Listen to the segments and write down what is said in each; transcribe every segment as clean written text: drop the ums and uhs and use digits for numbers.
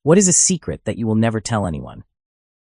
What is a secret that you will never tell anyone?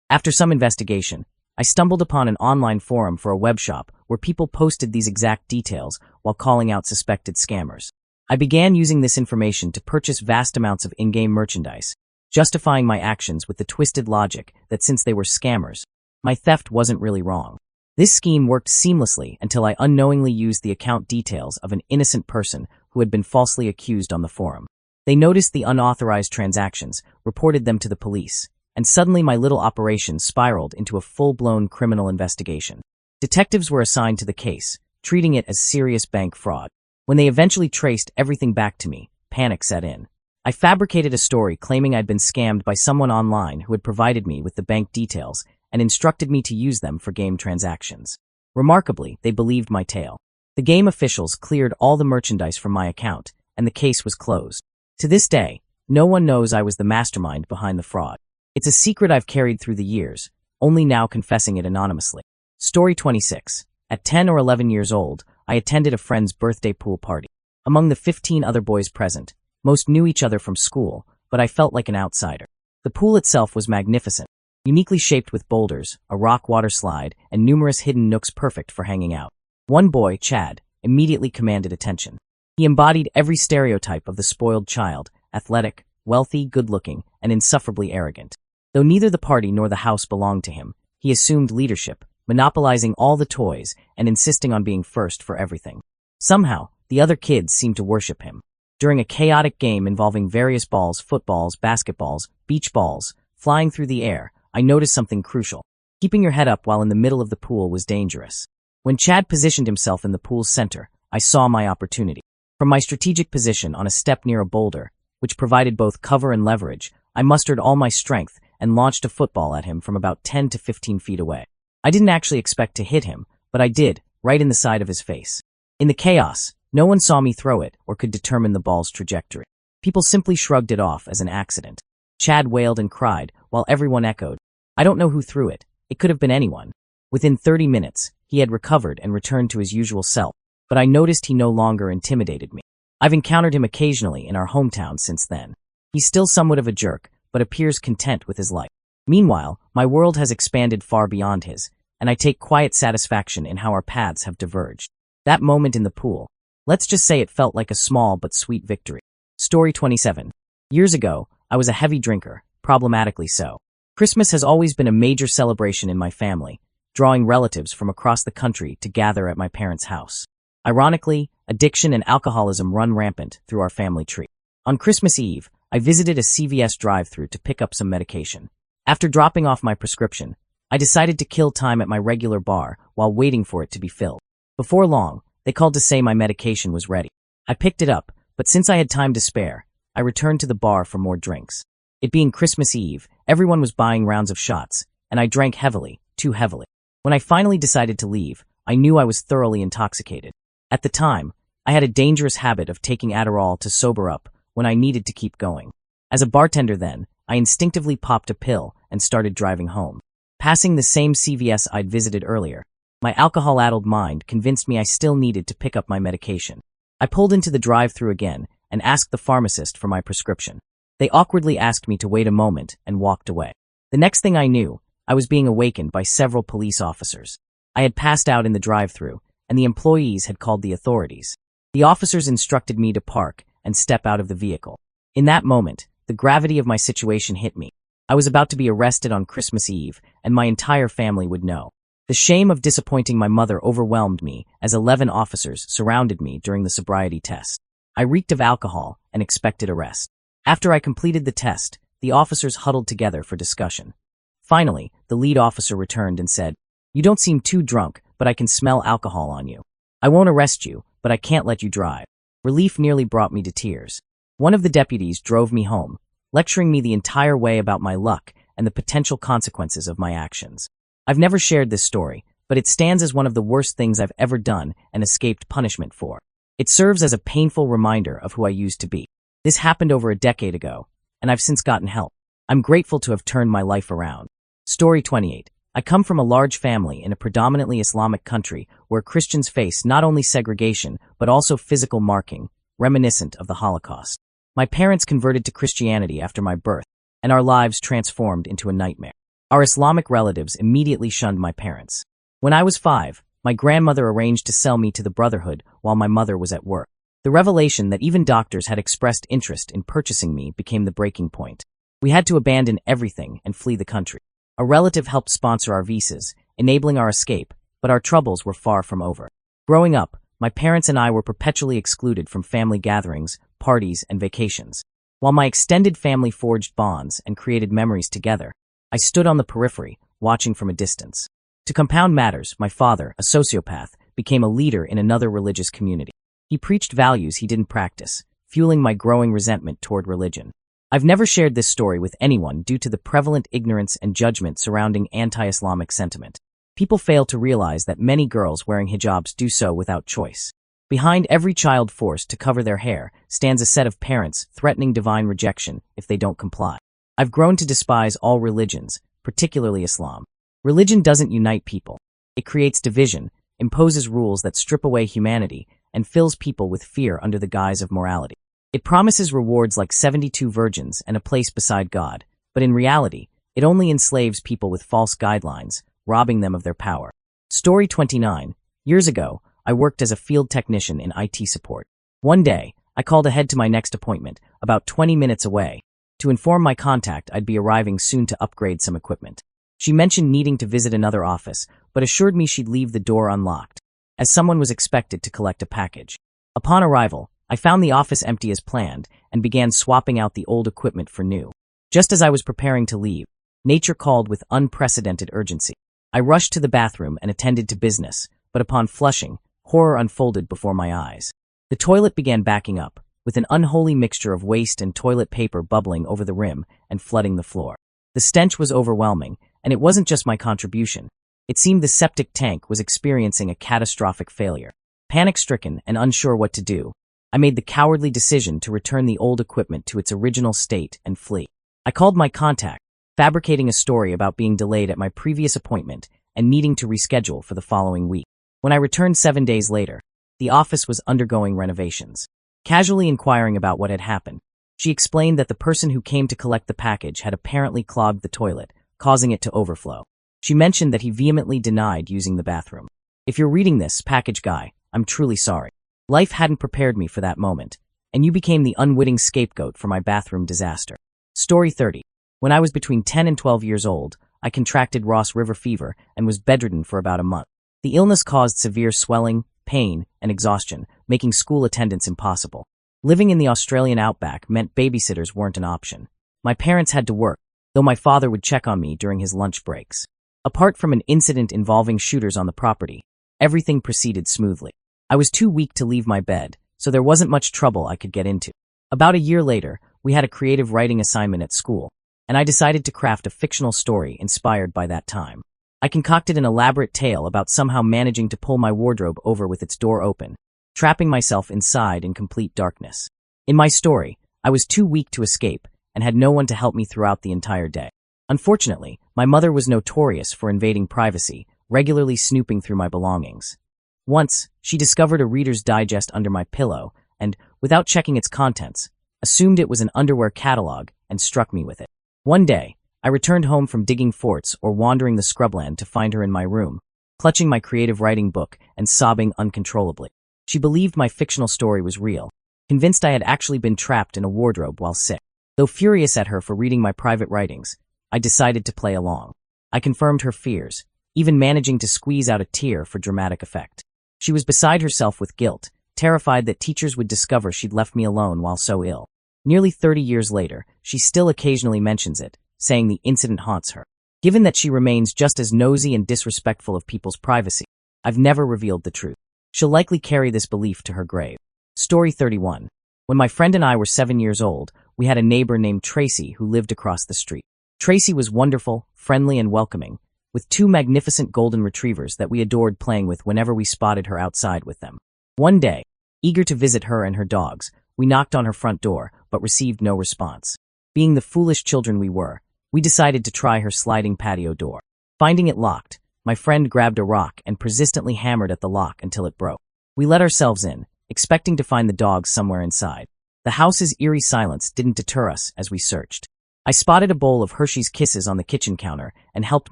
After some investigation, I stumbled upon an online forum for a web shop where people posted these exact details while calling out suspected scammers. I began using this information to purchase vast amounts of in-game merchandise, justifying my actions with the twisted logic that since they were scammers, my theft wasn't really wrong. This scheme worked seamlessly until I unknowingly used the account details of an innocent person who had been falsely accused on the forum. They noticed the unauthorized transactions, reported them to the police, and suddenly my little operation spiraled into a full-blown criminal investigation. Detectives were assigned to the case, treating it as serious bank fraud. When they eventually traced everything back to me, panic set in. I fabricated a story claiming I'd been scammed by someone online who had provided me with the bank details and instructed me to use them for game transactions. Remarkably, they believed my tale. The game officials cleared all the merchandise from my account, and the case was closed. To this day, no one knows I was the mastermind behind the fraud. It's a secret I've carried through the years, only now confessing it anonymously. Story 26. At 10 or 11 years old, I attended a friend's birthday pool party. Among the 15 other boys present, most knew each other from school, but I felt like an outsider. The pool itself was magnificent, uniquely shaped with boulders, a rock water slide, and numerous hidden nooks perfect for hanging out. One boy, Chad, immediately commanded attention. He embodied every stereotype of the spoiled child, athletic, wealthy, good-looking, and insufferably arrogant. Though neither the party nor the house belonged to him, he assumed leadership, monopolizing all the toys and insisting on being first for everything. Somehow, the other kids seemed to worship him. During a chaotic game involving various balls, footballs, basketballs, beach balls, flying through the air, I noticed something crucial. Keeping your head up while in the middle of the pool was dangerous. When Chad positioned himself in the pool's center, I saw my opportunity. From my strategic position on a step near a boulder, which provided both cover and leverage, I mustered all my strength and launched a football at him from about 10 to 15 feet away. I didn't actually expect to hit him, but I did, right in the side of his face. In the chaos, no one saw me throw it or could determine the ball's trajectory. People simply shrugged it off as an accident. Chad wailed and cried, while everyone echoed, "I don't know who threw it. It could have been anyone." Within 30 minutes, he had recovered and returned to his usual self, but I noticed he no longer intimidated me. I've encountered him occasionally in our hometown since then. He's still somewhat of a jerk, but appears content with his life. Meanwhile, my world has expanded far beyond his, and I take quiet satisfaction in how our paths have diverged. That moment in the pool, let's just say it felt like a small but sweet victory. Story 27. Years ago, I was a heavy drinker, problematically so. Christmas has always been a major celebration in my family, drawing relatives from across the country to gather at my parents' house. Ironically, addiction and alcoholism run rampant through our family tree. On Christmas Eve, I visited a CVS drive-thru to pick up some medication. After dropping off my prescription, I decided to kill time at my regular bar while waiting for it to be filled. Before long, they called to say my medication was ready. I picked it up, but since I had time to spare, I returned to the bar for more drinks. It being Christmas Eve, everyone was buying rounds of shots, and I drank heavily, too heavily. When I finally decided to leave, I knew I was thoroughly intoxicated. At the time, I had a dangerous habit of taking Adderall to sober up when I needed to keep going. As a bartender then, I instinctively popped a pill and started driving home. Passing the same CVS I'd visited earlier, my alcohol-addled mind convinced me I still needed to pick up my medication. I pulled into the drive-thru again and asked the pharmacist for my prescription. They awkwardly asked me to wait a moment and walked away. The next thing I knew, I was being awakened by several police officers. I had passed out in the drive-thru, and the employees had called the authorities. The officers instructed me to park and step out of the vehicle. In that moment, the gravity of my situation hit me. I was about to be arrested on Christmas Eve, and my entire family would know. The shame of disappointing my mother overwhelmed me as 11 officers surrounded me during the sobriety test. I reeked of alcohol and expected arrest. After I completed the test, the officers huddled together for discussion. Finally, the lead officer returned and said, "You don't seem too drunk, but I can smell alcohol on you. I won't arrest you, but I can't let you drive." Relief nearly brought me to tears. One of the deputies drove me home, lecturing me the entire way about my luck and the potential consequences of my actions. I've never shared this story, but it stands as one of the worst things I've ever done and escaped punishment for. It serves as a painful reminder of who I used to be. This happened over a decade ago, and I've since gotten help. I'm grateful to have turned my life around. Story 28. I come from a large family in a predominantly Islamic country where Christians face not only segregation but also physical marking, reminiscent of the Holocaust. My parents converted to Christianity after my birth, and our lives transformed into a nightmare. Our Islamic relatives immediately shunned my parents. When I was 5, my grandmother arranged to sell me to the Brotherhood while my mother was at work. The revelation that even doctors had expressed interest in purchasing me became the breaking point. We had to abandon everything and flee the country. A relative helped sponsor our visas, enabling our escape, but our troubles were far from over. Growing up, my parents and I were perpetually excluded from family gatherings, parties, and vacations. While my extended family forged bonds and created memories together, I stood on the periphery, watching from a distance. To compound matters, my father, a sociopath, became a leader in another religious community. He preached values he didn't practice, fueling my growing resentment toward religion. I've never shared this story with anyone due to the prevalent ignorance and judgment surrounding anti-Islamic sentiment. People fail to realize that many girls wearing hijabs do so without choice. Behind every child forced to cover their hair stands a set of parents threatening divine rejection if they don't comply. I've grown to despise all religions, particularly Islam. Religion doesn't unite people. It creates division, imposes rules that strip away humanity, and fills people with fear under the guise of morality. It promises rewards like 72 virgins and a place beside God, but in reality, it only enslaves people with false guidelines, robbing them of their power. Story 29. Years ago, I worked as a field technician in IT support. One day, I called ahead to my next appointment, about 20 minutes away, to inform my contact I'd be arriving soon to upgrade some equipment. She mentioned needing to visit another office, but assured me she'd leave the door unlocked, as someone was expected to collect a package. Upon arrival, I found the office empty as planned and began swapping out the old equipment for new. Just as I was preparing to leave, nature called with unprecedented urgency. I rushed to the bathroom and attended to business, but upon flushing, horror unfolded before my eyes. The toilet began backing up, with an unholy mixture of waste and toilet paper bubbling over the rim and flooding the floor. The stench was overwhelming, and it wasn't just my contribution. It seemed the septic tank was experiencing a catastrophic failure. Panic-stricken and unsure what to do, I made the cowardly decision to return the old equipment to its original state and flee. I called my contact, fabricating a story about being delayed at my previous appointment and needing to reschedule for the following week. When I returned 7 days later, the office was undergoing renovations. Casually inquiring about what had happened, she explained that the person who came to collect the package had apparently clogged the toilet, causing it to overflow. She mentioned that he vehemently denied using the bathroom. If you're reading this, package guy, I'm truly sorry. Life hadn't prepared me for that moment, and you became the unwitting scapegoat for my bathroom disaster. Story 30. When I was between 10 and 12 years old, I contracted Ross River fever and was bedridden for about a month. The illness caused severe swelling, pain, and exhaustion, making school attendance impossible. Living in the Australian outback meant babysitters weren't an option. My parents had to work, though my father would check on me during his lunch breaks. Apart from an incident involving shooters on the property, everything proceeded smoothly. I was too weak to leave my bed, so there wasn't much trouble I could get into. About a year later, we had a creative writing assignment at school, and I decided to craft a fictional story inspired by that time. I concocted an elaborate tale about somehow managing to pull my wardrobe over with its door open, trapping myself inside in complete darkness. In my story, I was too weak to escape and had no one to help me throughout the entire day. Unfortunately, my mother was notorious for invading privacy, regularly snooping through my belongings. Once, she discovered a Reader's Digest under my pillow and, without checking its contents, assumed it was an underwear catalog and struck me with it. One day, I returned home from digging forts or wandering the scrubland to find her in my room, clutching my creative writing book and sobbing uncontrollably. She believed my fictional story was real, convinced I had actually been trapped in a wardrobe while sick. Though furious at her for reading my private writings, I decided to play along. I confirmed her fears, even managing to squeeze out a tear for dramatic effect. She was beside herself with guilt, terrified that teachers would discover she'd left me alone while so ill. Nearly 30 years later, she still occasionally mentions it, saying the incident haunts her. Given that she remains just as nosy and disrespectful of people's privacy, I've never revealed the truth. She'll likely carry this belief to her grave. Story 31. When my friend and I were 7 years old, we had a neighbor named Tracy who lived across the street. Tracy was wonderful, friendly, and welcoming, with 2 magnificent golden retrievers that we adored playing with whenever we spotted her outside with them. One day, eager to visit her and her dogs, we knocked on her front door, but received no response. Being the foolish children we were, we decided to try her sliding patio door. Finding it locked, my friend grabbed a rock and persistently hammered at the lock until it broke. We let ourselves in, expecting to find the dogs somewhere inside. The house's eerie silence didn't deter us as we searched. I spotted a bowl of Hershey's Kisses on the kitchen counter and helped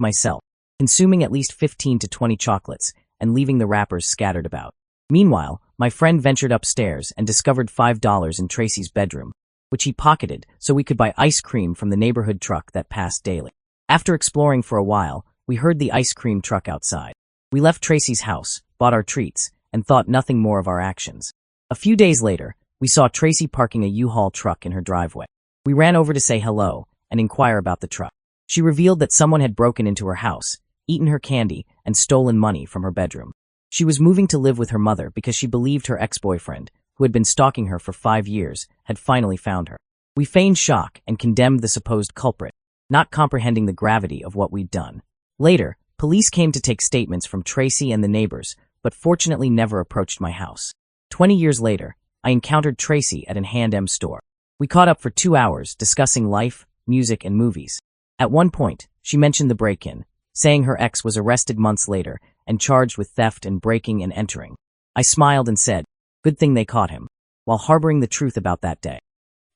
myself, consuming at least 15 to 20 chocolates and leaving the wrappers scattered about. Meanwhile, my friend ventured upstairs and discovered $5 in Tracy's bedroom, which he pocketed so we could buy ice cream from the neighborhood truck that passed daily. After exploring for a while, we heard the ice cream truck outside. We left Tracy's house, bought our treats, and thought nothing more of our actions. A few days later, we saw Tracy parking a U-Haul truck in her driveway. We ran over to say hello and inquire about the truck. She revealed that someone had broken into her house, eaten her candy, and stolen money from her bedroom. She was moving to live with her mother because she believed her ex-boyfriend, who had been stalking her for 5 years, had finally found her. We feigned shock and condemned the supposed culprit, not comprehending the gravity of what we'd done. Later, police came to take statements from Tracy and the neighbors, but fortunately never approached my house. 20 years later, I encountered Tracy at an H&M store. We caught up for 2 hours discussing life, music, and movies. At one point, she mentioned the break-in, saying her ex was arrested months later and charged with theft and breaking and entering. I smiled and said, "Good thing they caught him," while harboring the truth about that day.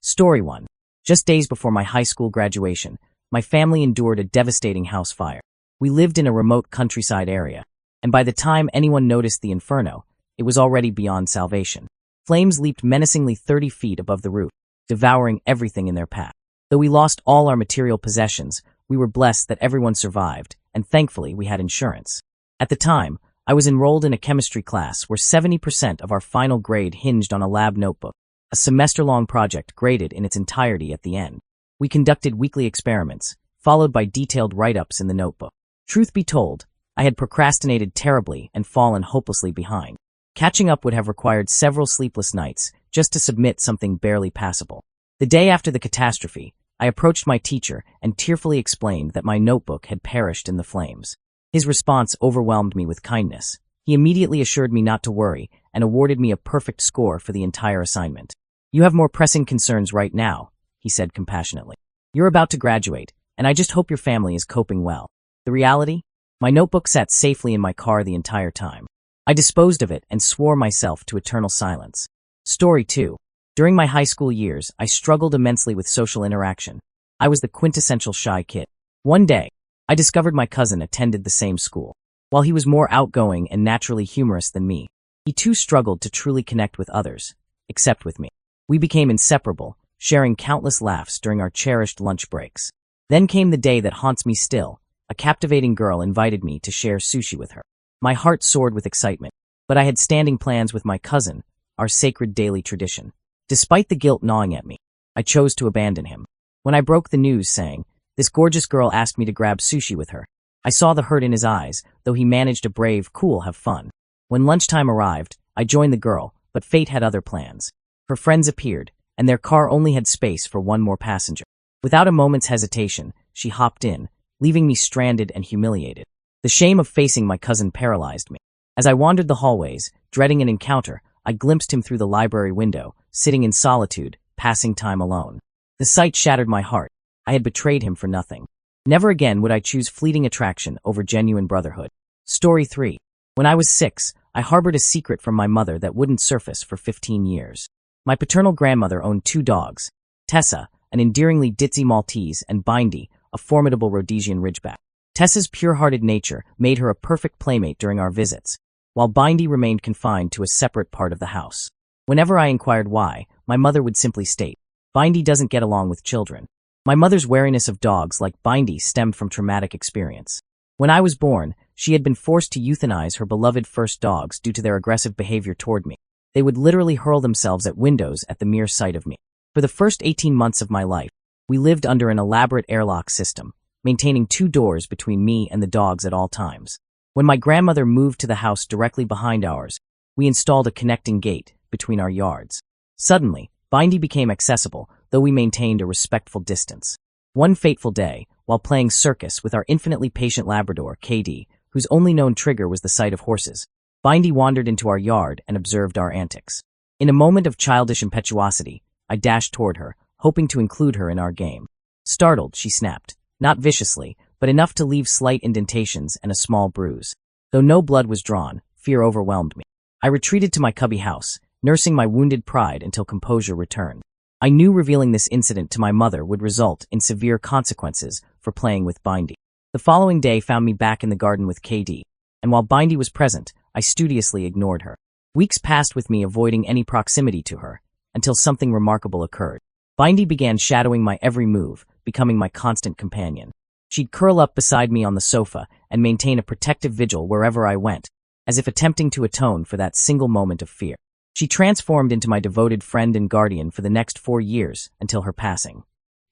Story 1. Just days before my high school graduation, my family endured a devastating house fire. We lived in a remote countryside area, and by the time anyone noticed the inferno, it was already beyond salvation. Flames leaped menacingly 30 feet above the roof, devouring everything in their path. Though we lost all our material possessions, we were blessed that everyone survived, and thankfully we had insurance. At the time, I was enrolled in a chemistry class where 70% of our final grade hinged on a lab notebook, a semester-long project graded in its entirety at the end. We conducted weekly experiments, followed by detailed write-ups in the notebook. Truth be told, I had procrastinated terribly and fallen hopelessly behind. Catching up would have required several sleepless nights just to submit something barely passable. The day after the catastrophe, I approached my teacher and tearfully explained that my notebook had perished in the flames. His response overwhelmed me with kindness. He immediately assured me not to worry and awarded me a perfect score for the entire assignment. "You have more pressing concerns right now," he said compassionately. "You're about to graduate, and I just hope your family is coping well." The reality? My notebook sat safely in my car the entire time. I disposed of it and swore myself to eternal silence. Story 2. During my high school years, I struggled immensely with social interaction. I was the quintessential shy kid. One day, I discovered my cousin attended the same school. While he was more outgoing and naturally humorous than me, he too struggled to truly connect with others, except with me. We became inseparable, sharing countless laughs during our cherished lunch breaks. Then came the day that haunts me still. A captivating girl invited me to share sushi with her. My heart soared with excitement, but I had standing plans with my cousin, our sacred daily tradition. Despite the guilt gnawing at me, I chose to abandon him. When I broke the news saying, "This gorgeous girl asked me to grab sushi with her," I saw the hurt in his eyes, though he managed a brave, cool, have fun. When lunchtime arrived, I joined the girl, but fate had other plans. Her friends appeared, and their car only had space for one more passenger. Without a moment's hesitation, she hopped in, leaving me stranded and humiliated. The shame of facing my cousin paralyzed me. As I wandered the hallways, dreading an encounter, I glimpsed him through the library window, sitting in solitude, passing time alone. The sight shattered my heart. I had betrayed him for nothing. Never again would I choose fleeting attraction over genuine brotherhood. Story 3. When I was 6, I harbored a secret from my mother that wouldn't surface for 15 years. My paternal grandmother owned 2 dogs, Tessa, an endearingly ditzy Maltese, and Bindy, a formidable Rhodesian Ridgeback. Tessa's pure-hearted nature made her a perfect playmate during our visits, while Bindy remained confined to a separate part of the house. Whenever I inquired why, my mother would simply state, "Bindy doesn't get along with children." My mother's wariness of dogs like Bindy stemmed from traumatic experience. When I was born, she had been forced to euthanize her beloved first dogs due to their aggressive behavior toward me. They would literally hurl themselves at windows at the mere sight of me. For the first 18 months of my life, we lived under an elaborate airlock system, maintaining 2 doors between me and the dogs at all times. When my grandmother moved to the house directly behind ours, we installed a connecting gate between our yards. Suddenly, Bindy became accessible, though we maintained a respectful distance. One fateful day, while playing circus with our infinitely patient Labrador, KD, whose only known trigger was the sight of horses, Bindy wandered into our yard and observed our antics. In a moment of childish impetuosity, I dashed toward her, hoping to include her in our game. Startled, she snapped, not viciously, but enough to leave slight indentations and a small bruise. Though no blood was drawn, fear overwhelmed me. I retreated to my cubby house, nursing my wounded pride until composure returned. I knew revealing this incident to my mother would result in severe consequences for playing with Bindy. The following day found me back in the garden with KD, and while Bindy was present, I studiously ignored her. Weeks passed with me avoiding any proximity to her, until something remarkable occurred. Bindy began shadowing my every move, becoming my constant companion. She'd curl up beside me on the sofa and maintain a protective vigil wherever I went, as if attempting to atone for that single moment of fear. She transformed into my devoted friend and guardian for the next 4 years until her passing.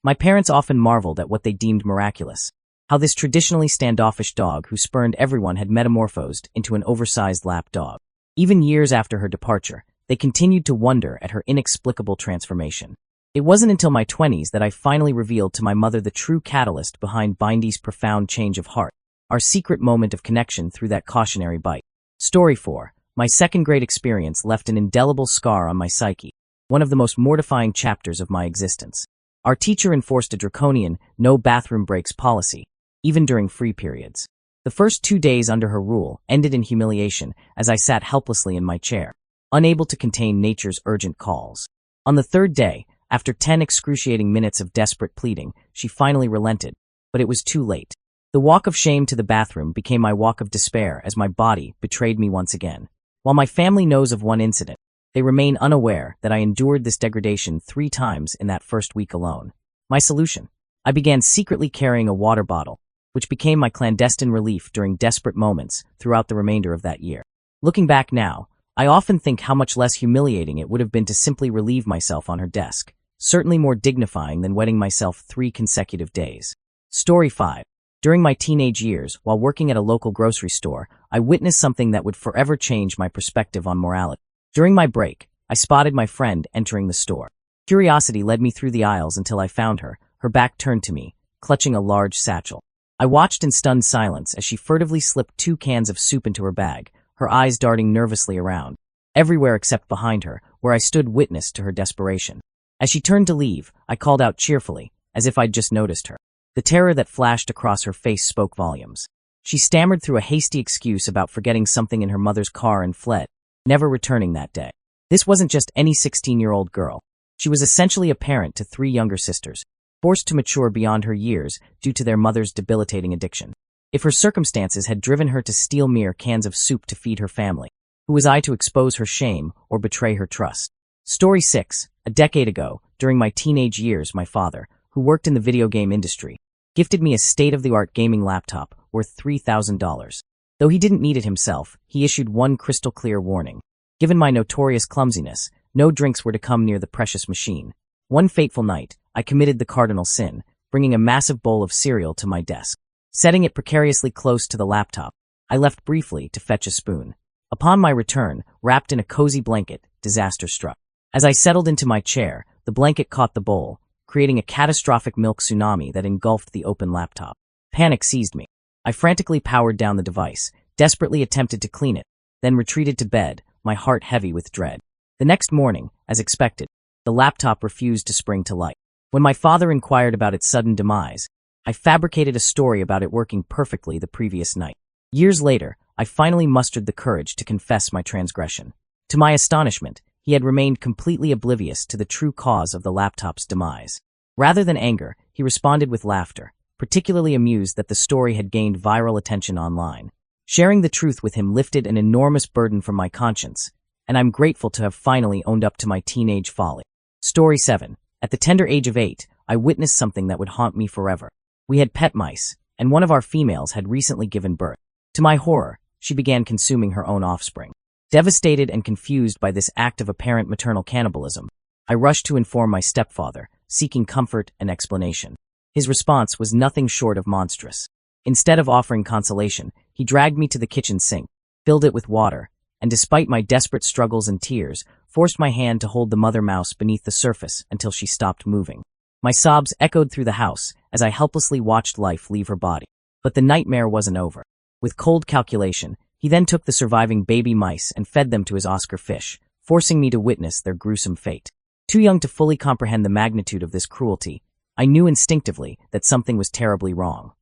My parents often marveled at what they deemed miraculous, how this traditionally standoffish dog who spurned everyone had metamorphosed into an oversized lap dog. Even years after her departure, they continued to wonder at her inexplicable transformation. It wasn't until my 20s that I finally revealed to my mother the true catalyst behind Bindy's profound change of heart, our secret moment of connection through that cautionary bite. Story 4. My second grade experience left an indelible scar on my psyche, one of the most mortifying chapters of my existence. Our teacher enforced a draconian, no bathroom breaks policy, even during free periods. The first 2 days under her rule ended in humiliation as I sat helplessly in my chair, unable to contain nature's urgent calls. On the third day, after 10 excruciating minutes of desperate pleading, she finally relented, but it was too late. The walk of shame to the bathroom became my walk of despair as my body betrayed me once again. While my family knows of one incident, they remain unaware that I endured this degradation 3 times in that first week alone. My solution? I began secretly carrying a water bottle, which became my clandestine relief during desperate moments throughout the remainder of that year. Looking back now, I often think how much less humiliating it would have been to simply relieve myself on her desk, certainly more dignifying than wetting myself 3 consecutive days. Story 5. During my teenage years, while working at a local grocery store, I witnessed something that would forever change my perspective on morality. During my break, I spotted my friend entering the store. Curiosity led me through the aisles until I found her, her back turned to me, clutching a large satchel. I watched in stunned silence as she furtively slipped 2 cans of soup into her bag, her eyes darting nervously around, everywhere except behind her, where I stood witness to her desperation. As she turned to leave, I called out cheerfully, as if I'd just noticed her. The terror that flashed across her face spoke volumes. She stammered through a hasty excuse about forgetting something in her mother's car and fled, never returning that day. This wasn't just any 16-year-old girl. She was essentially a parent to 3 younger sisters, forced to mature beyond her years due to their mother's debilitating addiction. If her circumstances had driven her to steal mere cans of soup to feed her family, who was I to expose her shame or betray her trust? Story 6. A decade ago, during my teenage years, my father, who worked in the video game industry, gifted me a state-of-the-art gaming laptop worth $3,000. Though he didn't need it himself, he issued one crystal-clear warning. Given my notorious clumsiness, no drinks were to come near the precious machine. One fateful night, I committed the cardinal sin, bringing a massive bowl of cereal to my desk. Setting it precariously close to the laptop, I left briefly to fetch a spoon. Upon my return, wrapped in a cozy blanket, disaster struck. As I settled into my chair, the blanket caught the bowl, creating a catastrophic milk tsunami that engulfed the open laptop. Panic seized me. I frantically powered down the device, desperately attempted to clean it, then retreated to bed, my heart heavy with dread. The next morning, as expected, the laptop refused to spring to life. When my father inquired about its sudden demise, I fabricated a story about it working perfectly the previous night. Years later, I finally mustered the courage to confess my transgression. To my astonishment, he had remained completely oblivious to the true cause of the laptop's demise. Rather than anger, he responded with laughter, particularly amused that the story had gained viral attention online. Sharing the truth with him lifted an enormous burden from my conscience, and I'm grateful to have finally owned up to my teenage folly. Story 7. At the tender age of 8, I witnessed something that would haunt me forever. We had pet mice, and one of our females had recently given birth. To my horror, she began consuming her own offspring. Devastated and confused by this act of apparent maternal cannibalism, I rushed to inform my stepfather, seeking comfort and explanation. His response was nothing short of monstrous. Instead of offering consolation, he dragged me to the kitchen sink, filled it with water, and despite my desperate struggles and tears, forced my hand to hold the mother mouse beneath the surface until she stopped moving. My sobs echoed through the house as I helplessly watched life leave her body. But the nightmare wasn't over. With cold calculation, he then took the surviving baby mice and fed them to his Oscar fish, forcing me to witness their gruesome fate. Too young to fully comprehend the magnitude of this cruelty, I knew instinctively that something was terribly wrong.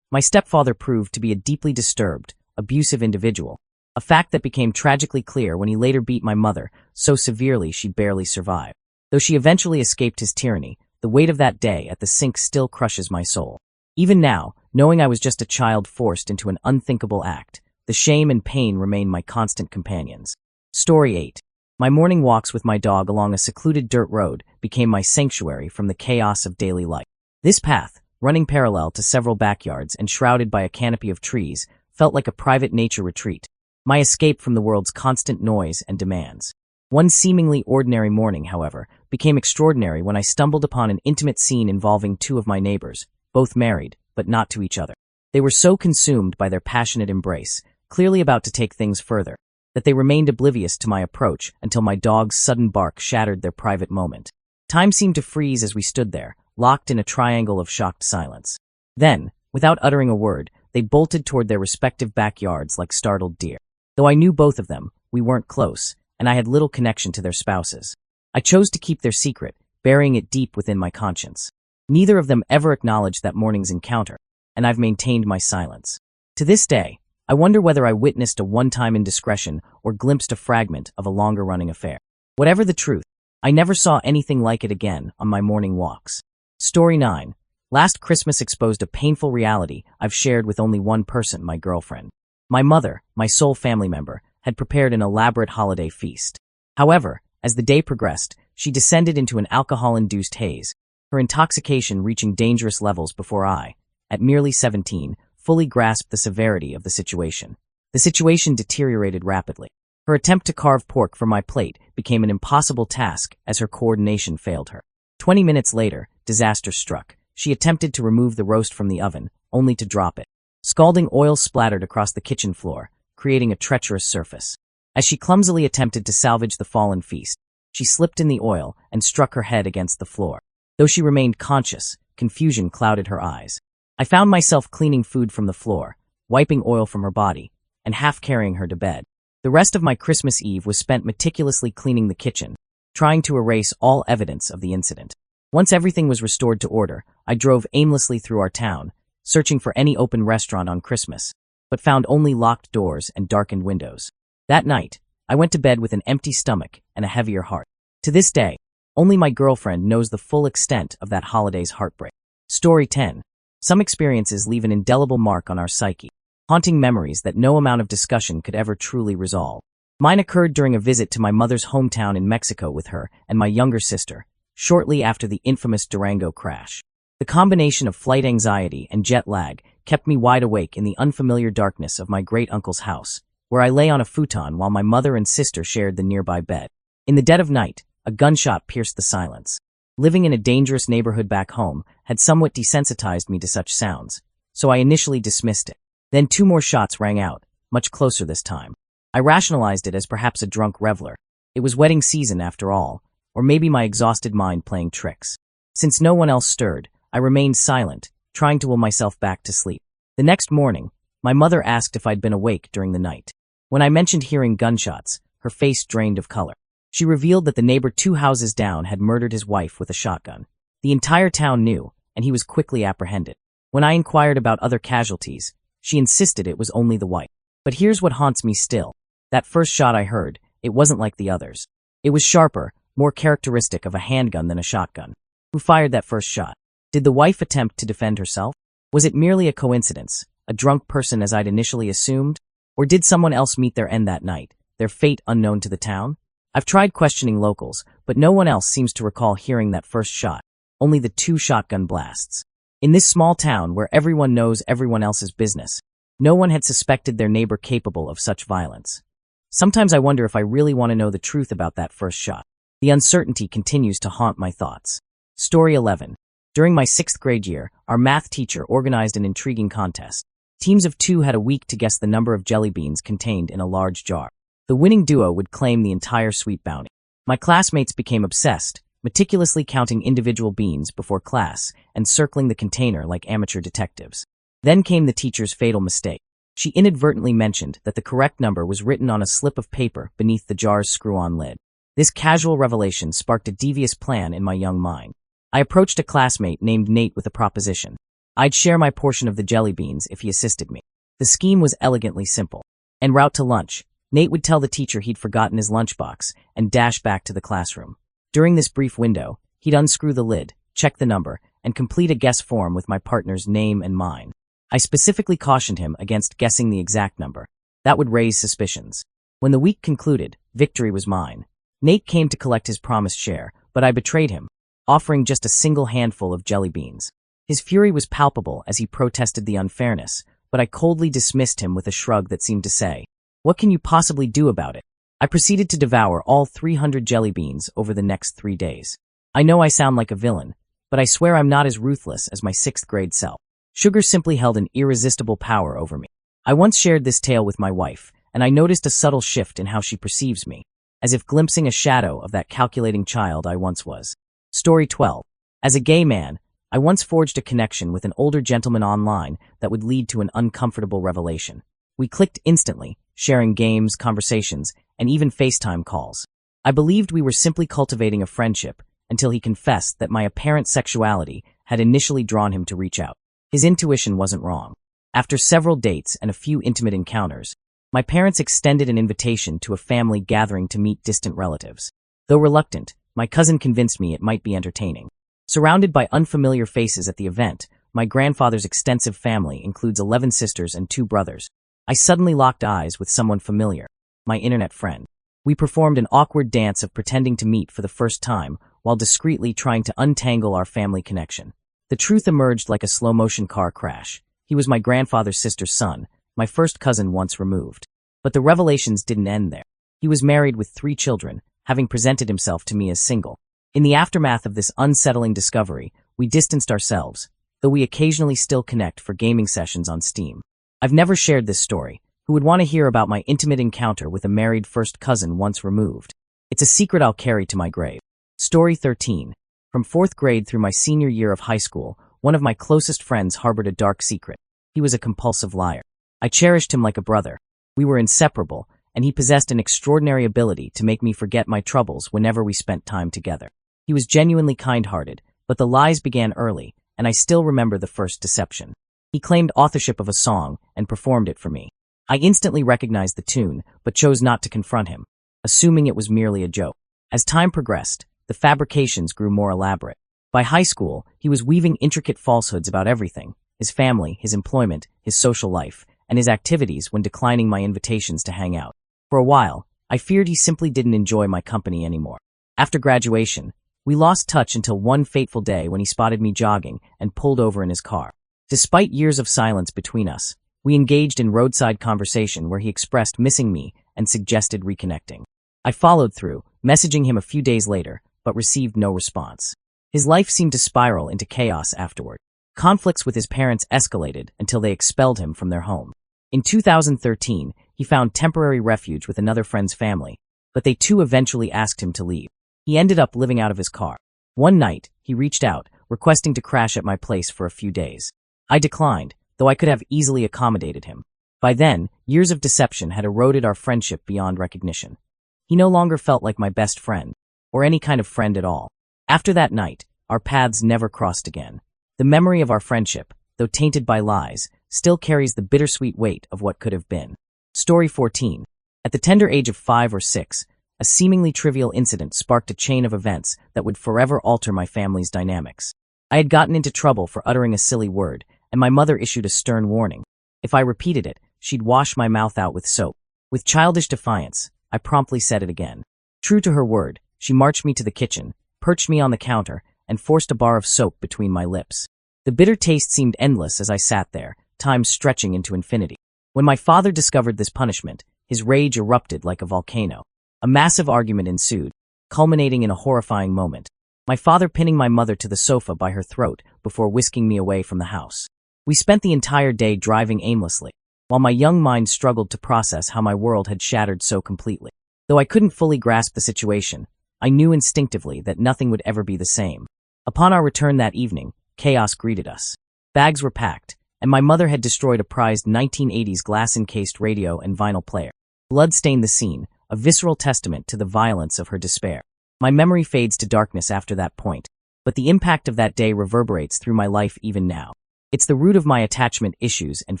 My stepfather proved to be a deeply disturbed, abusive individual, a fact that became tragically clear when he later beat my mother so severely she barely survived. Though she eventually escaped his tyranny, the weight of that day at the sink still crushes my soul. Even now, knowing I was just a child forced into an unthinkable act, the shame and pain remain my constant companions. Story 8. My morning walks with my dog along a secluded dirt road became my sanctuary from the chaos of daily life. This path, running parallel to several backyards and shrouded by a canopy of trees, felt like a private nature retreat, my escape from the world's constant noise and demands. One seemingly ordinary morning, however, became extraordinary when I stumbled upon an intimate scene involving two of my neighbors, both married, but not to each other. They were so consumed by their passionate embrace, clearly about to take things further, that they remained oblivious to my approach until my dog's sudden bark shattered their private moment. Time seemed to freeze as we stood there, locked in a triangle of shocked silence. Then, without uttering a word, they bolted toward their respective backyards like startled deer. Though I knew both of them, we weren't close, and I had little connection to their spouses. I chose to keep their secret, burying it deep within my conscience. Neither of them ever acknowledged that morning's encounter, and I've maintained my silence. To this day, I wonder whether I witnessed a one-time indiscretion or glimpsed a fragment of a longer-running affair. Whatever the truth, I never saw anything like it again on my morning walks. Story 9. Last Christmas exposed a painful reality I've shared with only one person, my girlfriend. My mother, my sole family member, had prepared an elaborate holiday feast. However, as the day progressed, she descended into an alcohol-induced haze, her intoxication reaching dangerous levels before I, at merely 17, fully grasped the severity of the situation. The situation deteriorated rapidly. Her attempt to carve pork from my plate became an impossible task as her coordination failed her. 20 minutes later, disaster struck. She attempted to remove the roast from the oven, only to drop it. Scalding oil splattered across the kitchen floor, creating a treacherous surface. As she clumsily attempted to salvage the fallen feast, she slipped in the oil and struck her head against the floor. Though she remained conscious, confusion clouded her eyes. I found myself cleaning food from the floor, wiping oil from her body, and half carrying her to bed. The rest of my Christmas Eve was spent meticulously cleaning the kitchen, trying to erase all evidence of the incident. Once everything was restored to order, I drove aimlessly through our town, searching for any open restaurant on Christmas, but found only locked doors and darkened windows. That night, I went to bed with an empty stomach and a heavier heart. To this day, only my girlfriend knows the full extent of that holiday's heartbreak. Story 10. Some experiences leave an indelible mark on our psyche, haunting memories that no amount of discussion could ever truly resolve. Mine occurred during a visit to my mother's hometown in Mexico with her and my younger sister, shortly after the infamous Durango crash. The combination of flight anxiety and jet lag kept me wide awake in the unfamiliar darkness of my great-uncle's house, where I lay on a futon while my mother and sister shared the nearby bed. In the dead of night, a gunshot pierced the silence. Living in a dangerous neighborhood back home had somewhat desensitized me to such sounds, so I initially dismissed it. Then 2 more shots rang out, much closer this time. I rationalized it as perhaps a drunk reveler. It was wedding season after all, or maybe my exhausted mind playing tricks. Since no one else stirred, I remained silent, trying to will myself back to sleep. The next morning, my mother asked if I'd been awake during the night. When I mentioned hearing gunshots, her face drained of color. She revealed that the neighbor 2 houses down had murdered his wife with a shotgun. The entire town knew, and he was quickly apprehended. When I inquired about other casualties, she insisted it was only the wife. But here's what haunts me still. That first shot I heard, it wasn't like the others. It was sharper, more characteristic of a handgun than a shotgun. Who fired that first shot? Did the wife attempt to defend herself? Was it merely a coincidence, a drunk person as I'd initially assumed? Or did someone else meet their end that night, their fate unknown to the town? I've tried questioning locals, but no one else seems to recall hearing that first shot, only the 2 shotgun blasts. In this small town where everyone knows everyone else's business, no one had suspected their neighbor capable of such violence. Sometimes I wonder if I really want to know the truth about that first shot. The uncertainty continues to haunt my thoughts. Story 11. During my 6th grade year, our math teacher organized an intriguing contest. Teams of 2 had a week to guess the number of jelly beans contained in a large jar. The winning duo would claim the entire sweet bounty. My classmates became obsessed, meticulously counting individual beans before class and circling the container like amateur detectives. Then came the teacher's fatal mistake. She inadvertently mentioned that the correct number was written on a slip of paper beneath the jar's screw-on lid. This casual revelation sparked a devious plan in my young mind. I approached a classmate named Nate with a proposition. I'd share my portion of the jelly beans if he assisted me. The scheme was elegantly simple. En route to lunch, Nate would tell the teacher he'd forgotten his lunchbox and dash back to the classroom. During this brief window, he'd unscrew the lid, check the number, and complete a guess form with my partner's name and mine. I specifically cautioned him against guessing the exact number. That would raise suspicions. When the week concluded, victory was mine. Nate came to collect his promised share, but I betrayed him, offering just a single handful of jelly beans. His fury was palpable as he protested the unfairness, but I coldly dismissed him with a shrug that seemed to say, "What can you possibly do about it?" I proceeded to devour all 300 jelly beans over the next 3 days. I know I sound like a villain, but I swear I'm not as ruthless as my 6th grade self. Sugar simply held an irresistible power over me. I once shared this tale with my wife, and I noticed a subtle shift in how she perceives me, as if glimpsing a shadow of that calculating child I once was. Story 12. As a gay man, I once forged a connection with an older gentleman online that would lead to an uncomfortable revelation. We clicked instantly, sharing games, conversations, and even FaceTime calls. I believed we were simply cultivating a friendship until he confessed that my apparent sexuality had initially drawn him to reach out. His intuition wasn't wrong. After several dates and a few intimate encounters, my parents extended an invitation to a family gathering to meet distant relatives. Though reluctant, my cousin convinced me it might be entertaining. Surrounded by unfamiliar faces at the event, my grandfather's extensive family includes 11 sisters and 2 brothers. I suddenly locked eyes with someone familiar, my internet friend. We performed an awkward dance of pretending to meet for the first time while discreetly trying to untangle our family connection. The truth emerged like a slow-motion car crash. He was my grandfather's sister's son, my first cousin once removed. But the revelations didn't end there. He was married with 3 children, having presented himself to me as single. In the aftermath of this unsettling discovery, we distanced ourselves, though we occasionally still connect for gaming sessions on Steam. I've never shared this story. Who would want to hear about my intimate encounter with a married first cousin once removed? It's a secret I'll carry to my grave. Story 13. From 4th grade through my senior year of high school, one of my closest friends harbored a dark secret. He was a compulsive liar. I cherished him like a brother. We were inseparable, and he possessed an extraordinary ability to make me forget my troubles whenever we spent time together. He was genuinely kind-hearted, but the lies began early, and I still remember the first deception. He claimed authorship of a song and performed it for me. I instantly recognized the tune, but chose not to confront him, assuming it was merely a joke. As time progressed, the fabrications grew more elaborate. By high school, he was weaving intricate falsehoods about everything: his family, his employment, his social life, and his activities when declining my invitations to hang out. For a while, I feared he simply didn't enjoy my company anymore. After graduation, we lost touch until one fateful day when he spotted me jogging and pulled over in his car. Despite years of silence between us, we engaged in roadside conversation where he expressed missing me and suggested reconnecting. I followed through, messaging him a few days later, but received no response. His life seemed to spiral into chaos afterward. Conflicts with his parents escalated until they expelled him from their home. In 2013, he found temporary refuge with another friend's family, but they too eventually asked him to leave. He ended up living out of his car. One night, he reached out, requesting to crash at my place for a few days. I declined, though I could have easily accommodated him. By then, years of deception had eroded our friendship beyond recognition. He no longer felt like my best friend, or any kind of friend at all. After that night, our paths never crossed again. The memory of our friendship, though tainted by lies, still carries the bittersweet weight of what could have been. Story 14. At the tender age of 5 or 6, a seemingly trivial incident sparked a chain of events that would forever alter my family's dynamics. I had gotten into trouble for uttering a silly word, and my mother issued a stern warning. If I repeated it, she'd wash my mouth out with soap. With childish defiance, I promptly said it again. True to her word, she marched me to the kitchen, perched me on the counter, and forced a bar of soap between my lips. The bitter taste seemed endless as I sat there, time stretching into infinity. When my father discovered this punishment, his rage erupted like a volcano. A massive argument ensued, culminating in a horrifying moment. My father pinning my mother to the sofa by her throat before whisking me away from the house. We spent the entire day driving aimlessly, while my young mind struggled to process how my world had shattered so completely. Though I couldn't fully grasp the situation, I knew instinctively that nothing would ever be the same. Upon our return that evening, chaos greeted us. Bags were packed, and my mother had destroyed a prized 1980s glass-encased radio and vinyl player. Blood stained the scene, a visceral testament to the violence of her despair. My memory fades to darkness after that point, but the impact of that day reverberates through my life even now. It's the root of my attachment issues and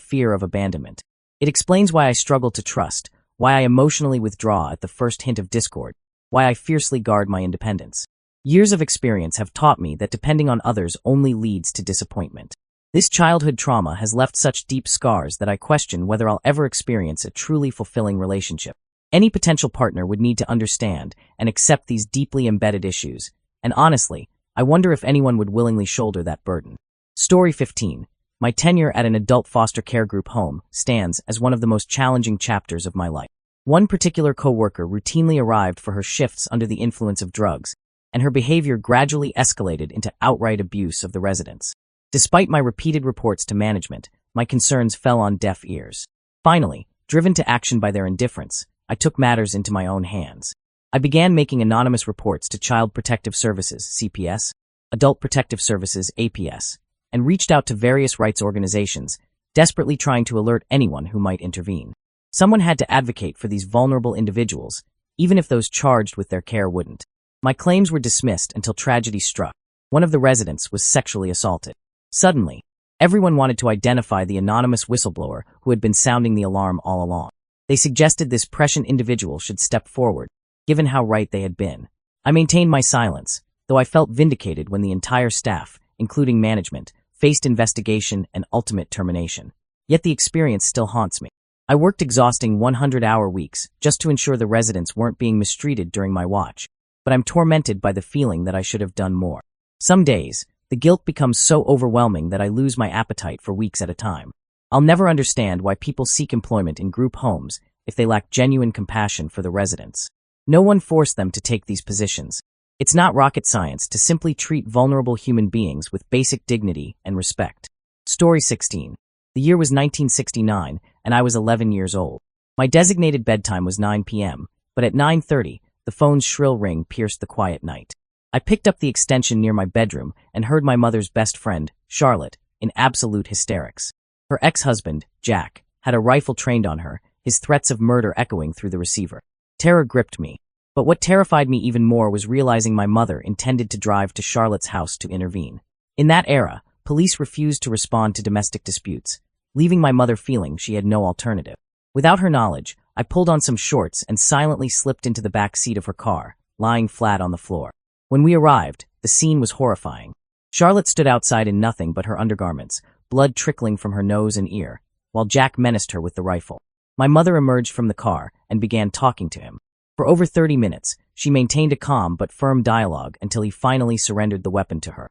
fear of abandonment. It explains why I struggle to trust, why I emotionally withdraw at the first hint of discord, why I fiercely guard my independence. Years of experience have taught me that depending on others only leads to disappointment. This childhood trauma has left such deep scars that I question whether I'll ever experience a truly fulfilling relationship. Any potential partner would need to understand and accept these deeply embedded issues, and honestly, I wonder if anyone would willingly shoulder that burden. Story 15. My tenure at an adult foster care group home stands as one of the most challenging chapters of my life. One particular coworker routinely arrived for her shifts under the influence of drugs, and her behavior gradually escalated into outright abuse of the residents. Despite my repeated reports to management, my concerns fell on deaf ears. Finally, driven to action by their indifference, I took matters into my own hands. I began making anonymous reports to Child Protective Services, CPS, Adult Protective Services, APS, and reached out to various rights organizations, desperately trying to alert anyone who might intervene. Someone had to advocate for these vulnerable individuals, even if those charged with their care wouldn't. My claims were dismissed until tragedy struck. One of the residents was sexually assaulted. Suddenly, everyone wanted to identify the anonymous whistleblower who had been sounding the alarm all along. They suggested this prescient individual should step forward, given how right they had been. I maintained my silence, though I felt vindicated when the entire staff, including management, faced investigation and ultimate termination. Yet the experience still haunts me. I worked exhausting 100-hour weeks just to ensure the residents weren't being mistreated during my watch, but I'm tormented by the feeling that I should have done more. Some days, the guilt becomes so overwhelming that I lose my appetite for weeks at a time. I'll never understand why people seek employment in group homes if they lack genuine compassion for the residents. No one forced them to take these positions. It's not rocket science to simply treat vulnerable human beings with basic dignity and respect. Story 16. The year was 1969, and I was 11 years old. My designated bedtime was 9 p.m., but at 9:30, the phone's shrill ring pierced the quiet night. I picked up the extension near my bedroom and heard my mother's best friend, Charlotte, in absolute hysterics. Her ex-husband, Jack, had a rifle trained on her, his threats of murder echoing through the receiver. Terror gripped me, but what terrified me even more was realizing my mother intended to drive to Charlotte's house to intervene. In that era, police refused to respond to domestic disputes, leaving my mother feeling she had no alternative. Without her knowledge, I pulled on some shorts and silently slipped into the back seat of her car, lying flat on the floor. When we arrived, the scene was horrifying. Charlotte stood outside in nothing but her undergarments, blood trickling from her nose and ear, while Jack menaced her with the rifle. My mother emerged from the car and began talking to him. For over 30 minutes, she maintained a calm but firm dialogue until he finally surrendered the weapon to her.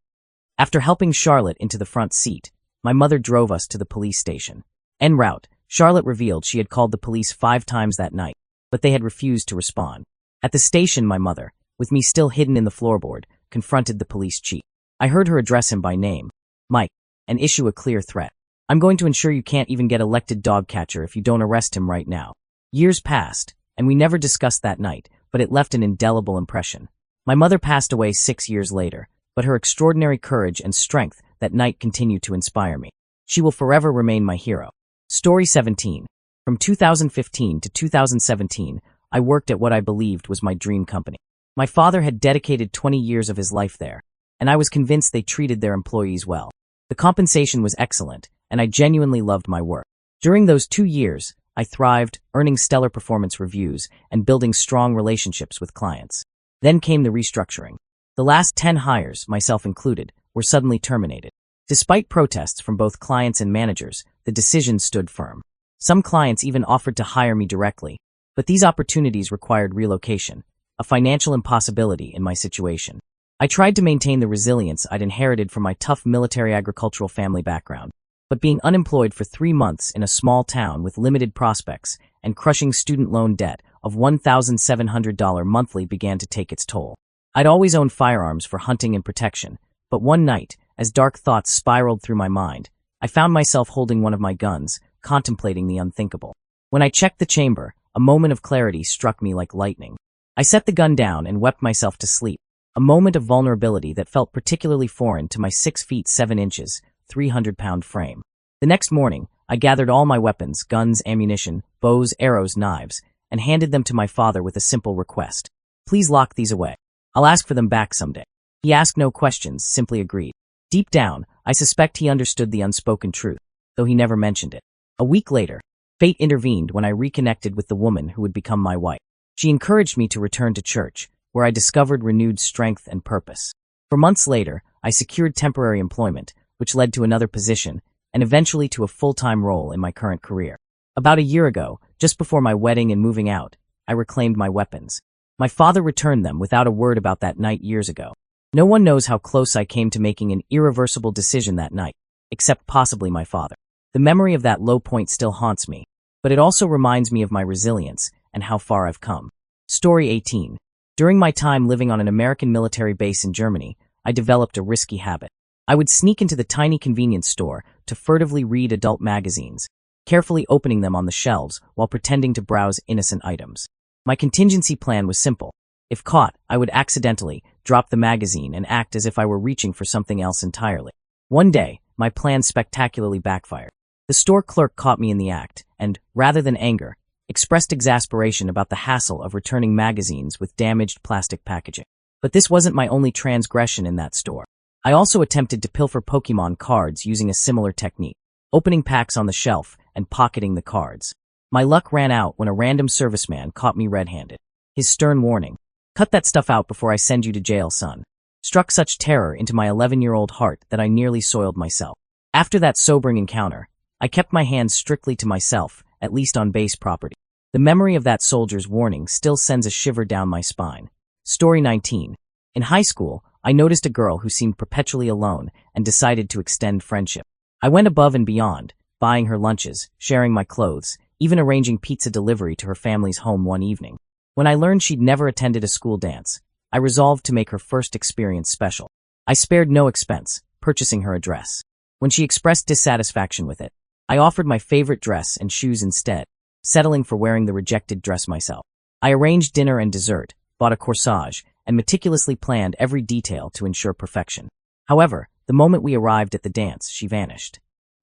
After helping Charlotte into the front seat, my mother drove us to the police station. En route, Charlotte revealed she had called the police 5 times that night, but they had refused to respond. At the station, my mother, with me still hidden in the floorboard, confronted the police chief. I heard her address him by name, Mike, and issue a clear threat. I'm going to ensure you can't even get elected dog catcher if you don't arrest him right now. Years passed, and we never discussed that night, but it left an indelible impression. My mother passed away 6 years later, but her extraordinary courage and strength that night continue to inspire me. She will forever remain my hero. Story 17. From 2015 to 2017, I worked at what I believed was my dream company. My father had dedicated 20 years of his life there, and I was convinced they treated their employees well. The compensation was excellent, and I genuinely loved my work. During those 2 years, I thrived, earning stellar performance reviews and building strong relationships with clients. Then came the restructuring. The last 10 hires, myself included, were suddenly terminated. Despite protests from both clients and managers, the decision stood firm. Some clients even offered to hire me directly, but these opportunities required relocation, a financial impossibility in my situation. I tried to maintain the resilience I'd inherited from my tough military agricultural family background, but being unemployed for 3 months in a small town with limited prospects and crushing student loan debt of $1,700 monthly began to take its toll. I'd always owned firearms for hunting and protection, but one night, as dark thoughts spiraled through my mind, I found myself holding one of my guns, contemplating the unthinkable. When I checked the chamber, a moment of clarity struck me like lightning. I set the gun down and wept myself to sleep, a moment of vulnerability that felt particularly foreign to my 6 feet 7 inches, 300-pound frame. The next morning, I gathered all my weapons, guns, ammunition, bows, arrows, knives, and handed them to my father with a simple request. Please lock these away. I'll ask for them back someday. He asked no questions, simply agreed. Deep down, I suspect he understood the unspoken truth, though he never mentioned it. A week later, fate intervened when I reconnected with the woman who would become my wife. She encouraged me to return to church, where I discovered renewed strength and purpose. For months later, I secured temporary employment, which led to another position, and eventually to a full-time role in my current career. About a year ago, just before my wedding and moving out, I reclaimed my weapons. My father returned them without a word about that night years ago. No one knows how close I came to making an irreversible decision that night, except possibly my father. The memory of that low point still haunts me, but it also reminds me of my resilience and how far I've come. Story 18. During my time living on an American military base in Germany, I developed a risky habit. I would sneak into the tiny convenience store to furtively read adult magazines, carefully opening them on the shelves while pretending to browse innocent items. My contingency plan was simple. If caught, I would accidentally drop the magazine and act as if I were reaching for something else entirely. One day, my plan spectacularly backfired. The store clerk caught me in the act and, rather than anger, expressed exasperation about the hassle of returning magazines with damaged plastic packaging. But this wasn't my only transgression in that store. I also attempted to pilfer Pokémon cards using a similar technique, opening packs on the shelf and pocketing the cards. My luck ran out when a random serviceman caught me red-handed. His stern warning, "Cut that stuff out before I send you to jail, son," struck such terror into my 11-year-old heart that I nearly soiled myself. After that sobering encounter, I kept my hands strictly to myself, at least on base property. The memory of that soldier's warning still sends a shiver down my spine. Story 19. In high school, I noticed a girl who seemed perpetually alone and decided to extend friendship. I went above and beyond, buying her lunches, sharing my clothes, even arranging pizza delivery to her family's home one evening. When I learned she'd never attended a school dance, I resolved to make her first experience special. I spared no expense, purchasing her a dress. When she expressed dissatisfaction with it, I offered my favorite dress and shoes instead, settling for wearing the rejected dress myself. I arranged dinner and dessert, bought a corsage, and meticulously planned every detail to ensure perfection. However, the moment we arrived at the dance, she vanished.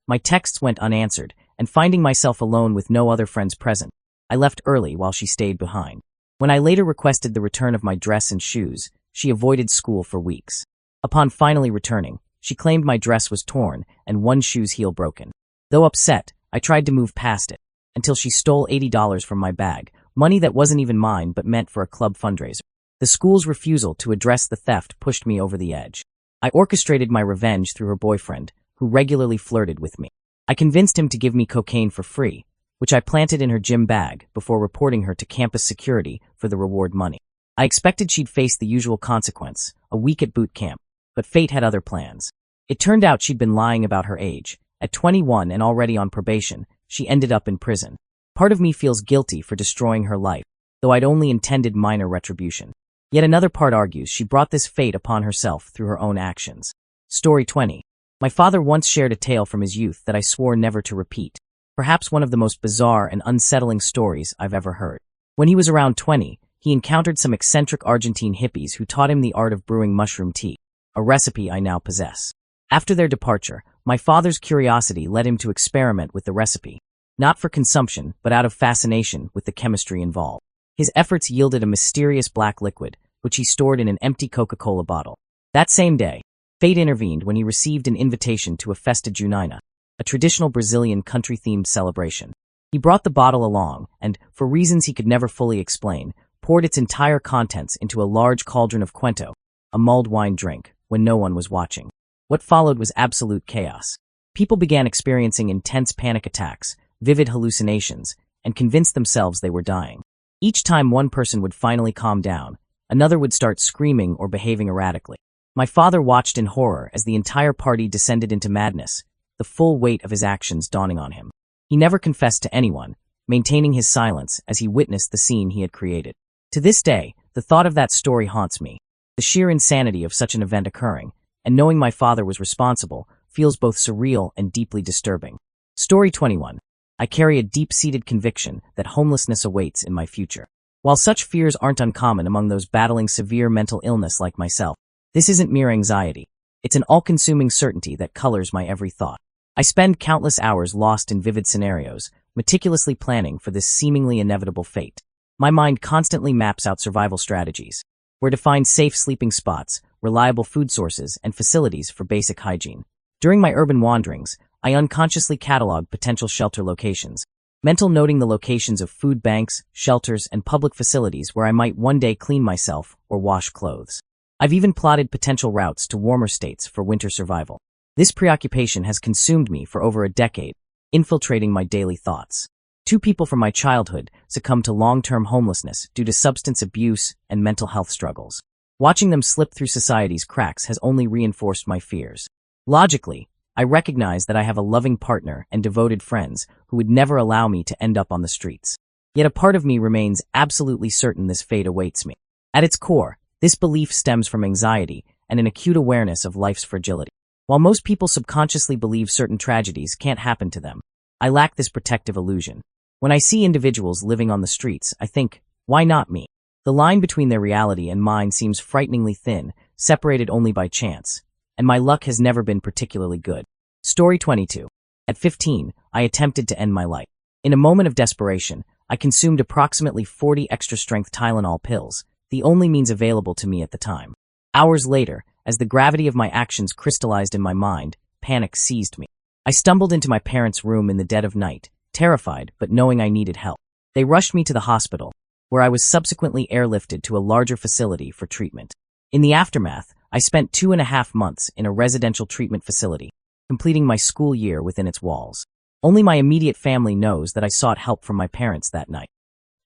My texts went unanswered, and finding myself alone with no other friends present, I left early while she stayed behind. When I later requested the return of my dress and shoes, she avoided school for weeks. Upon finally returning, she claimed my dress was torn and one shoe's heel broken. Though upset, I tried to move past it, until she stole $80 from my bag, money that wasn't even mine but meant for a club fundraiser. The school's refusal to address the theft pushed me over the edge. I orchestrated my revenge through her boyfriend, who regularly flirted with me. I convinced him to give me cocaine for free, which I planted in her gym bag before reporting her to campus security for the reward money. I expected she'd face the usual consequence, a week at boot camp, but fate had other plans. It turned out she'd been lying about her age. At 21 and already on probation, she ended up in prison. Part of me feels guilty for destroying her life, though I'd only intended minor retribution. Yet another part argues she brought this fate upon herself through her own actions. Story 20. My father once shared a tale from his youth that I swore never to repeat. Perhaps one of the most bizarre and unsettling stories I've ever heard. When he was around 20, he encountered some eccentric Argentine hippies who taught him the art of brewing mushroom tea, a recipe I now possess. After their departure, my father's curiosity led him to experiment with the recipe, not for consumption, but out of fascination with the chemistry involved. His efforts yielded a mysterious black liquid, which he stored in an empty Coca-Cola bottle. That same day, fate intervened when he received an invitation to a Festa Junina, a traditional Brazilian country-themed celebration. He brought the bottle along and, for reasons he could never fully explain, poured its entire contents into a large cauldron of Quento, a mulled wine drink, when no one was watching. What followed was absolute chaos. People began experiencing intense panic attacks, vivid hallucinations, and convinced themselves they were dying. Each time one person would finally calm down, another would start screaming or behaving erratically. My father watched in horror as the entire party descended into madness, the full weight of his actions dawning on him. He never confessed to anyone, maintaining his silence as he witnessed the scene he had created. To this day, the thought of that story haunts me. The sheer insanity of such an event occurring, and knowing my father was responsible, feels both surreal and deeply disturbing. Story 21. I carry a deep-seated conviction that homelessness awaits in my future. While such fears aren't uncommon among those battling severe mental illness like myself, this isn't mere anxiety. It's an all-consuming certainty that colors my every thought. I spend countless hours lost in vivid scenarios, meticulously planning for this seemingly inevitable fate. My mind constantly maps out survival strategies, where to find safe sleeping spots, reliable food sources, and facilities for basic hygiene. During my urban wanderings, I unconsciously catalog potential shelter locations, Mental noting the locations of food banks, shelters, and public facilities where I might one day clean myself or wash clothes. I've even plotted potential routes to warmer states for winter survival. This preoccupation has consumed me for over a decade, infiltrating my daily thoughts. 2 people from my childhood succumbed to long-term homelessness due to substance abuse and mental health struggles. Watching them slip through society's cracks has only reinforced my fears. Logically, I recognize that I have a loving partner and devoted friends who would never allow me to end up on the streets. Yet a part of me remains absolutely certain this fate awaits me. At its core, this belief stems from anxiety and an acute awareness of life's fragility. While most people subconsciously believe certain tragedies can't happen to them, I lack this protective illusion. When I see individuals living on the streets, I think, why not me? The line between their reality and mine seems frighteningly thin, separated only by chance, and my luck has never been particularly good. Story 22. At 15, I attempted to end my life. In a moment of desperation, I consumed approximately 40 extra-strength Tylenol pills, the only means available to me at the time. Hours later, as the gravity of my actions crystallized in my mind, panic seized me. I stumbled into my parents' room in the dead of night, terrified but knowing I needed help. They rushed me to the hospital, where I was subsequently airlifted to a larger facility for treatment. In the aftermath, I spent 2.5 months in a residential treatment facility, completing my school year within its walls. Only my immediate family knows that I sought help from my parents that night.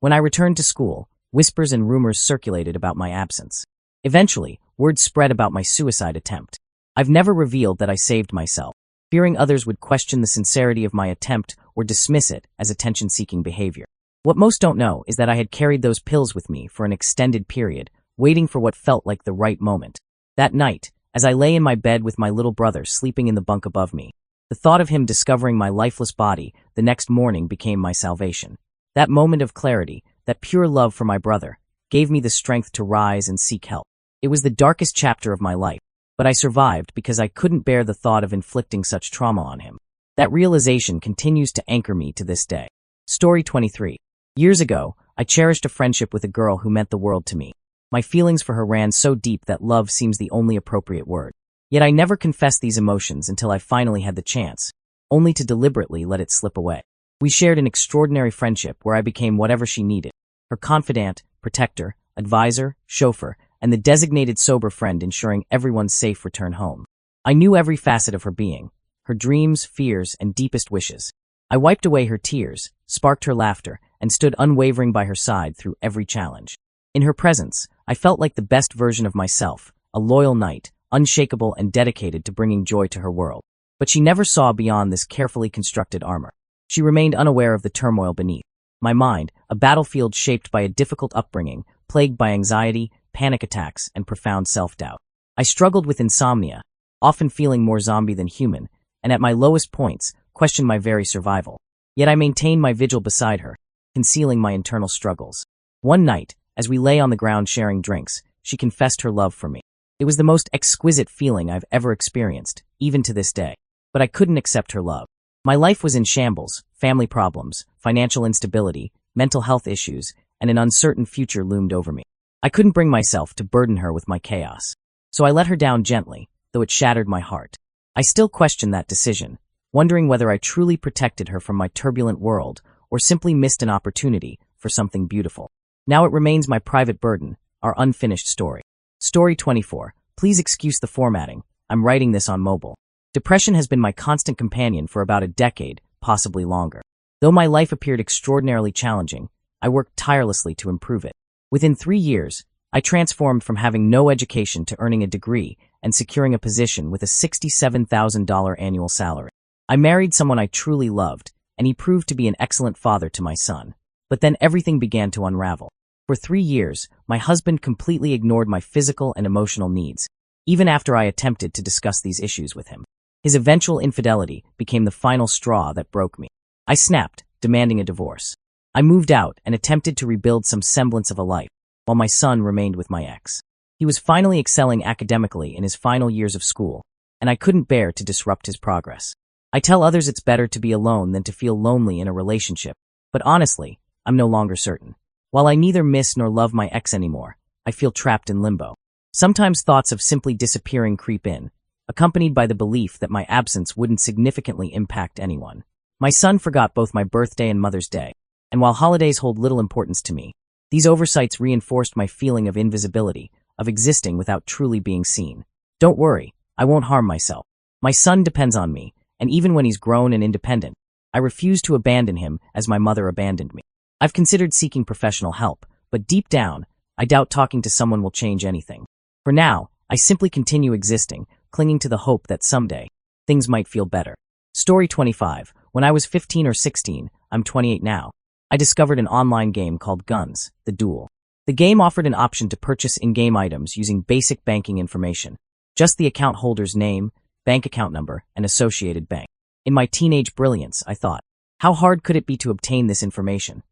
When I returned to school, whispers and rumors circulated about my absence. Eventually, word spread about my suicide attempt. I've never revealed that I saved myself, fearing others would question the sincerity of my attempt or dismiss it as attention-seeking behavior. What most don't know is that I had carried those pills with me for an extended period, waiting for what felt like the right moment. That night, as I lay in my bed with my little brother sleeping in the bunk above me, the thought of him discovering my lifeless body the next morning became my salvation. That moment of clarity, that pure love for my brother, gave me the strength to rise and seek help. It was the darkest chapter of my life, but I survived because I couldn't bear the thought of inflicting such trauma on him. That realization continues to anchor me to this day. Story 23. Years ago, I cherished a friendship with a girl who meant the world to me. My feelings for her ran so deep that love seems the only appropriate word. Yet I never confessed these emotions until I finally had the chance, only to deliberately let it slip away. We shared an extraordinary friendship where I became whatever she needed, her confidant, protector, advisor, chauffeur, and the designated sober friend ensuring everyone's safe return home. I knew every facet of her being, her dreams, fears, and deepest wishes. I wiped away her tears, sparked her laughter, and stood unwavering by her side through every challenge. In her presence, I felt like the best version of myself, a loyal knight, unshakable and dedicated to bringing joy to her world. But she never saw beyond this carefully constructed armor. She remained unaware of the turmoil beneath. My mind, a battlefield shaped by a difficult upbringing, plagued by anxiety, panic attacks, and profound self-doubt. I struggled with insomnia, often feeling more zombie than human, and at my lowest points, questioned my very survival. Yet I maintained my vigil beside her, concealing my internal struggles. One night, as we lay on the ground sharing drinks, she confessed her love for me. It was the most exquisite feeling I've ever experienced, even to this day. But I couldn't accept her love. My life was in shambles, family problems, financial instability, mental health issues, and an uncertain future loomed over me. I couldn't bring myself to burden her with my chaos. So I let her down gently, though it shattered my heart. I still question that decision, wondering whether I truly protected her from my turbulent world or simply missed an opportunity for something beautiful. Now it remains my private burden, our unfinished story. Story 24. Please excuse the formatting. I'm writing this on mobile. Depression has been my constant companion for about a decade, possibly longer. Though my life appeared extraordinarily challenging, I worked tirelessly to improve it. Within 3 years, I transformed from having no education to earning a degree and securing a position with a $67,000 annual salary. I married someone I truly loved, and he proved to be an excellent father to my son. But then everything began to unravel. For 3 years, my husband completely ignored my physical and emotional needs, even after I attempted to discuss these issues with him. His eventual infidelity became the final straw that broke me. I snapped, demanding a divorce. I moved out and attempted to rebuild some semblance of a life, while my son remained with my ex. He was finally excelling academically in his final years of school, and I couldn't bear to disrupt his progress. I tell others it's better to be alone than to feel lonely in a relationship, but honestly, I'm no longer certain. While I neither miss nor love my ex anymore, I feel trapped in limbo. Sometimes thoughts of simply disappearing creep in, accompanied by the belief that my absence wouldn't significantly impact anyone. My son forgot both my birthday and Mother's Day, and while holidays hold little importance to me, these oversights reinforced my feeling of invisibility, of existing without truly being seen. Don't worry, I won't harm myself. My son depends on me, and even when he's grown and independent, I refuse to abandon him as my mother abandoned me. I've considered seeking professional help, but deep down, I doubt talking to someone will change anything. For now, I simply continue existing, clinging to the hope that someday, things might feel better. Story 25. When I was 15 or 16, I'm 28 now, I discovered an online game called Guns, The Duel. The game offered an option to purchase in-game items using basic banking information, just the account holder's name, bank account number, and associated bank. In my teenage brilliance, I thought, how hard could it be to obtain this information?